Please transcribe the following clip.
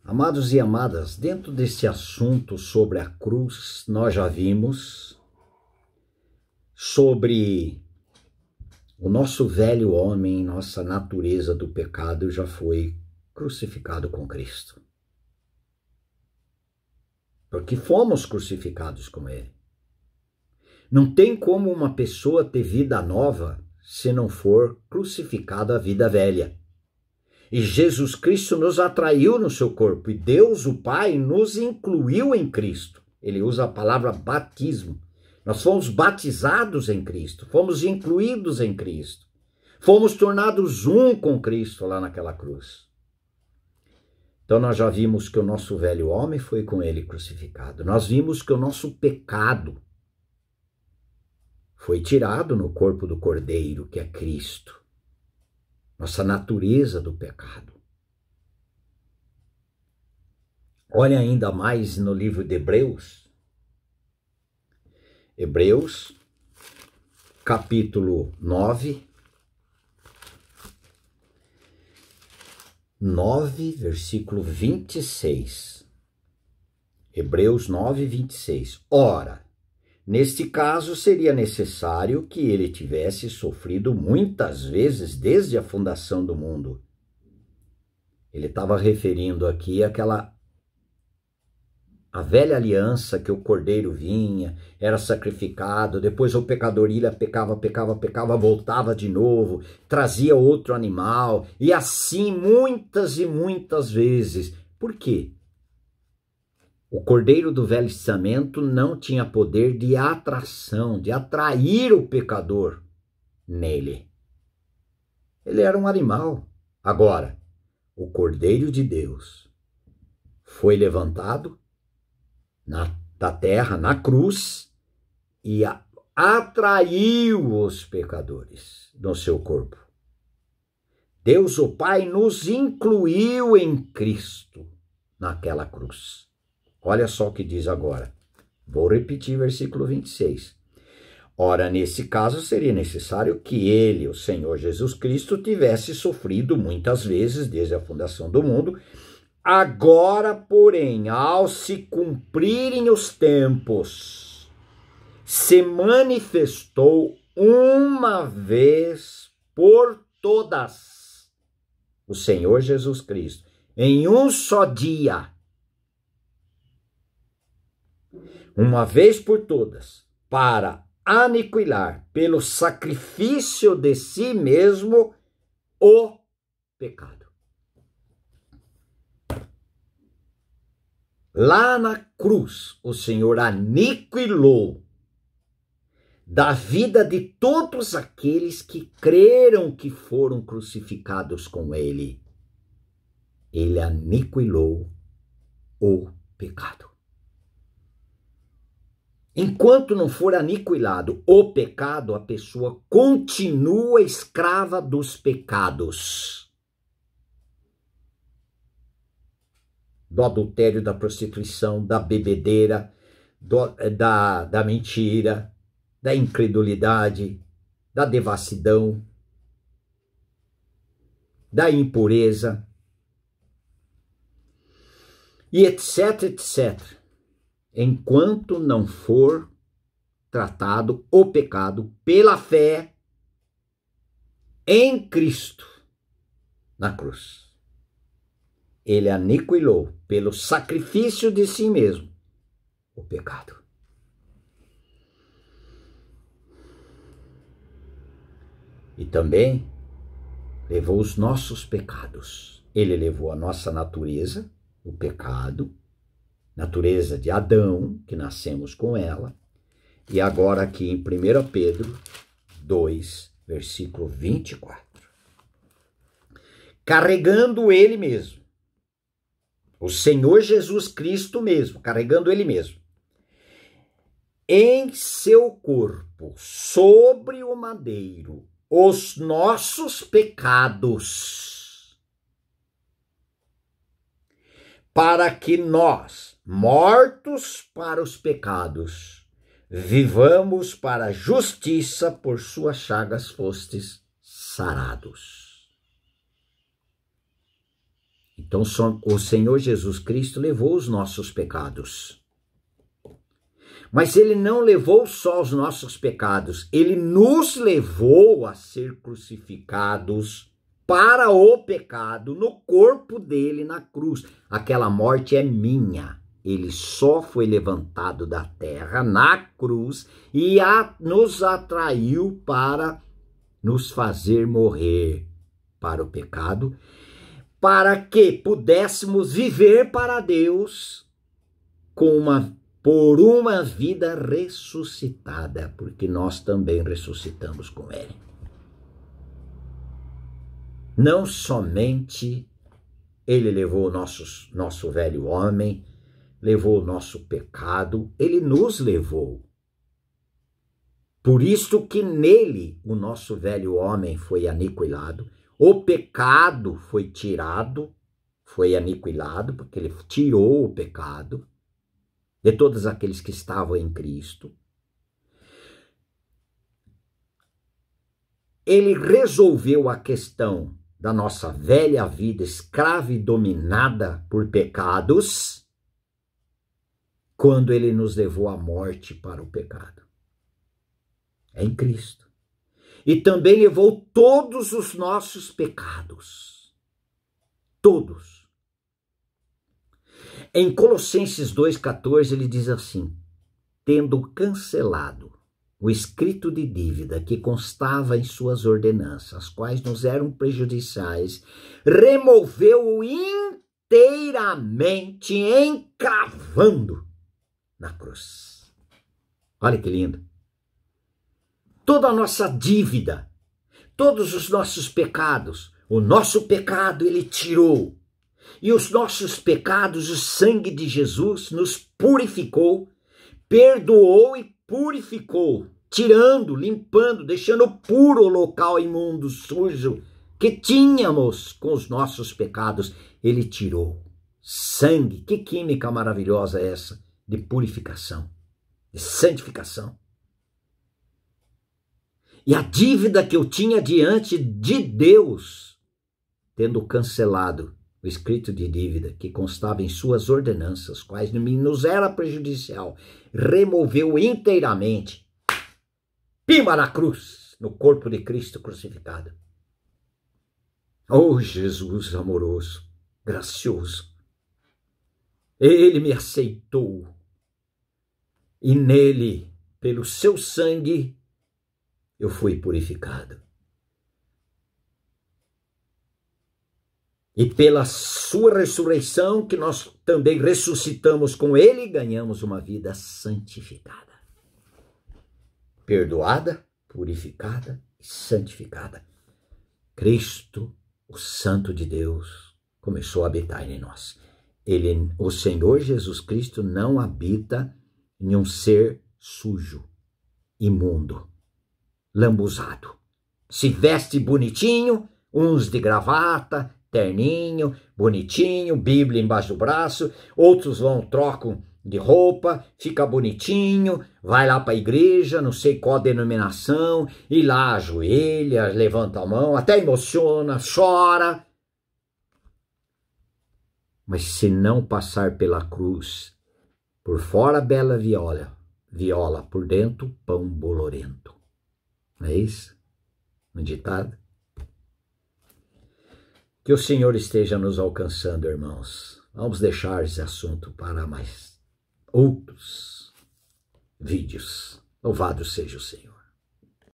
Amados e amadas, dentro desse assunto sobre a cruz, nós já vimos sobre o nosso velho homem, nossa natureza do pecado já foi crucificado com Cristo. Porque fomos crucificados com Ele. Não tem como uma pessoa ter vida nova se não for crucificada a vida velha. E Jesus Cristo nos atraiu no seu corpo, e Deus, o Pai, nos incluiu em Cristo. Ele usa a palavra batismo. Nós fomos batizados em Cristo, fomos incluídos em Cristo. Fomos tornados um com Cristo lá naquela cruz. Então nós já vimos que o nosso velho homem foi com ele crucificado. Nós vimos que o nosso pecado foi tirado no corpo do Cordeiro, que é Cristo. Nossa natureza do pecado. Olha ainda mais no livro de Hebreus. Hebreus, capítulo 9, versículo 26. Hebreus 9, 26. Ora, neste caso seria necessário que ele tivesse sofrido muitas vezes desde a fundação do mundo. Ele estava referindo aqui a velha aliança que o cordeiro vinha, era sacrificado, depois o pecador ia, pecava, voltava de novo, trazia outro animal, e assim muitas e muitas vezes. Por quê? O cordeiro do Velho Testamento não tinha poder de atração, de atrair o pecador nele. Ele era um animal. Agora, o Cordeiro de Deus foi levantado da terra, na cruz, e atraiu os pecadores no seu corpo. Deus, o Pai, nos incluiu em Cristo naquela cruz. Olha só o que diz agora. Vou repetir versículo 26. Ora, nesse caso, seria necessário que ele, o Senhor Jesus Cristo, tivesse sofrido muitas vezes desde a fundação do mundo. Agora, porém, ao se cumprirem os tempos, se manifestou uma vez por todas o Senhor Jesus Cristo, em um só dia, uma vez por todas, para aniquilar pelo sacrifício de si mesmo o pecado. Lá na cruz, o Senhor aniquilou da vida de todos aqueles que creram que foram crucificados com ele. Ele aniquilou o pecado. Enquanto não for aniquilado o pecado, a pessoa continua escrava dos pecados. Do adultério, da prostituição, da bebedeira, da mentira, da incredulidade, da devassidão, da impureza, e etc, etc. Enquanto não for tratado o pecado pela fé em Cristo na cruz. Ele aniquilou pelo sacrifício de si mesmo o pecado. E também levou os nossos pecados. Ele levou a nossa natureza, o pecado, natureza de Adão, que nascemos com ela. E agora aqui em 1 Pedro 2, versículo 24. Carregando ele mesmo. O Senhor Jesus Cristo mesmo, carregando ele mesmo, em seu corpo, sobre o madeiro, os nossos pecados, para que nós, mortos para os pecados, vivamos para a justiça, por suas chagas fostes sarados. Então, o Senhor Jesus Cristo levou os nossos pecados. Mas ele não levou só os nossos pecados, ele nos levou a ser crucificados para o pecado no corpo dele na cruz. Aquela morte é minha. Ele só foi levantado da terra na cruz e nos atraiu para nos fazer morrer para o pecado, para que pudéssemos viver para Deus por uma vida ressuscitada, porque nós também ressuscitamos com ele. Não somente ele levou o nosso velho homem, levou o nosso pecado, ele nos levou. Por isto que nele o nosso velho homem foi aniquilado, o pecado foi tirado, foi aniquilado, porque ele tirou o pecado de todos aqueles que estavam em Cristo. Ele resolveu a questão da nossa velha vida escrava e dominada por pecados, quando ele nos levou à morte para o pecado. É em Cristo. E também levou todos os nossos pecados. Todos. Em Colossenses 2,14 ele diz assim: tendo cancelado o escrito de dívida que constava em suas ordenanças, as quais nos eram prejudiciais, removeu-o inteiramente, encravando na cruz. Olha que lindo. Toda a nossa dívida, todos os nossos pecados, o nosso pecado ele tirou. E os nossos pecados, o sangue de Jesus nos purificou, perdoou e purificou, tirando, limpando, deixando puro o local imundo, sujo, que tínhamos com os nossos pecados. Ele tirou. Sangue, que química maravilhosa é essa de purificação, de santificação. E a dívida que eu tinha diante de Deus, tendo cancelado o escrito de dívida que constava em suas ordenanças, quais nos era prejudicial, removeu inteiramente, pima na cruz, no corpo de Cristo crucificado. Oh, Jesus amoroso, gracioso, ele me aceitou, e nele, pelo seu sangue, eu fui purificado. E pela sua ressurreição, que nós também ressuscitamos com ele, ganhamos uma vida santificada. Perdoada, purificada e santificada. Cristo, o Santo de Deus, começou a habitar em nós. O Senhor Jesus Cristo não habita em um ser sujo, imundo, lambuzado. Se veste bonitinho, uns de gravata, terninho, bonitinho, Bíblia embaixo do braço, outros trocam de roupa, fica bonitinho, vai lá para a igreja, não sei qual denominação, e lá ajoelha, levanta a mão, até emociona, chora. Mas se não passar pela cruz, por fora bela viola, por dentro pão bolorento. Não é isso? Um ditado? Que o Senhor esteja nos alcançando, irmãos. Vamos deixar esse assunto para mais outros vídeos. Louvado seja o Senhor.